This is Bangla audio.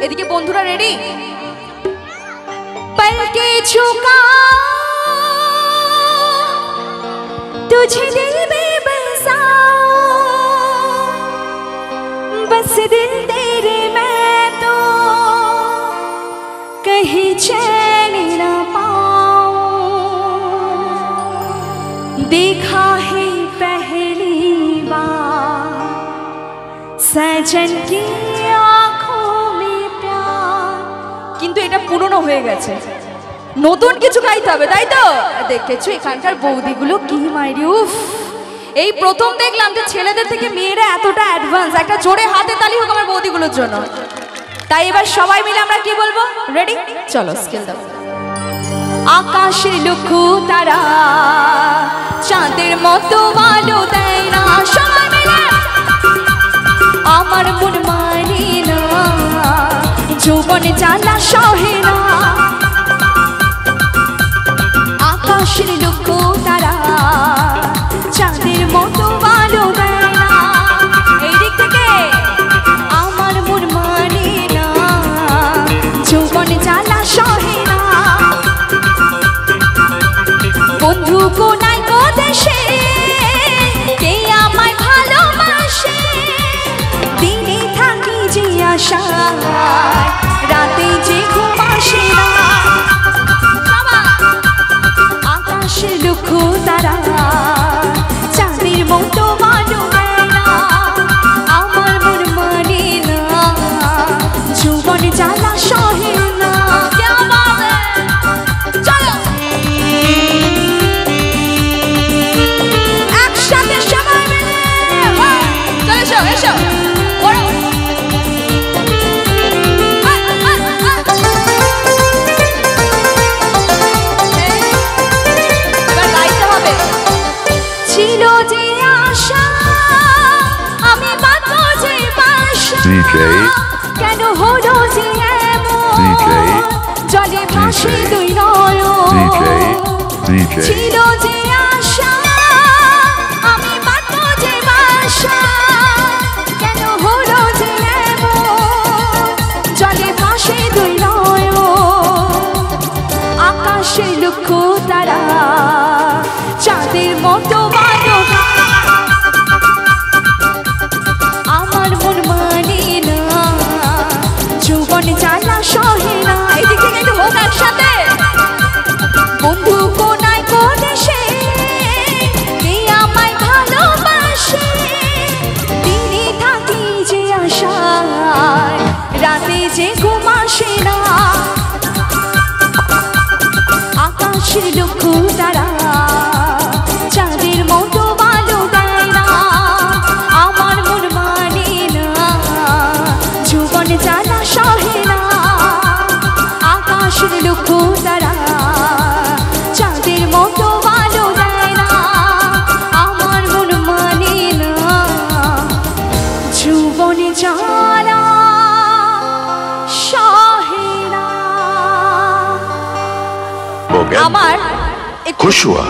এদিকে বন্ধুরা রেডি? पलके झुका तुझे दिल में बसाऊं, बस दिल तेरे मैं तो कहीं चैन न पाऊं। देखा है पहली बार सजन की কিন্তু এটা পুরনো হয়ে গেছে, নতুন কিছু গাইতে হবে, তাই তো? দেখেছো এখানকার বৌদিগুলো কি মাইরি, উফ! এই প্রথম দেখলাম যে ছেলেদের থেকে মেয়েরা এতটা অ্যাডভান্স। একটা জোরে হাতে তালি হোক আমার বৌদিগুলোর জন্য। তাই এবার সবাই মিলে আমরা কি বলবো? রেডি? চলো স্কেল দাও। আকাশের লক্ষ্য তারা চাঁদের মতো আলো দেয় না, সবাই মিলে আমার মন মানে না, যৌবনে জ্বালা সহে না। আকাশের লক্ষ্য তারা চাঁদের মতো আলো দেয় না, এই দিক থেকে আমার মন মানে না, যৌবনে জ্বালা সহে না। বন্ধু কোনায় গো দেশে কে আমায় ভালোবাসে, দিনে থাকি যে আশায়, রাতে যে ঘুম আসে না। আকাশের লক্ষ্য তারা চাঁদের মতো আলো দেয় না, আমার মন মানে না, যৌবনে জ্বালা সহে না। চলো একসাথে সবাই মিলে চলো, এসো এসো। কেন হলো যে জলে ভাসে দুই নয়ন, ছিল যে আশা আমি বাঁধবো যে বাসা, কেন হলো যে জলে ভাসে দুই নয়ন। আকাশে লক্ষ্য তারা চাঁদের মতো আলো, আমার মন মানে না, যৌবনে জ্বালা সহে না। এদিক থেকে একটু হোক একসাথে। বন্ধু কোনায় গো দেশে কে আমায় ভালোবাসে, দিনে থাকি যে আশায়, রাতে যে ঘুম আসে না। আকাশের লক্ষ্য তারা চাঁদের মতো আলো দেয় না, আমার মন মানে না, যৌবনে জ্বালা সহে না। আকাশের লক্ষ্য তারা চাঁদের মতো আলো দেয় না, আমার মন মানে না, যৌবনে জ্বালা সহে না। আমার খুশ হুয়া।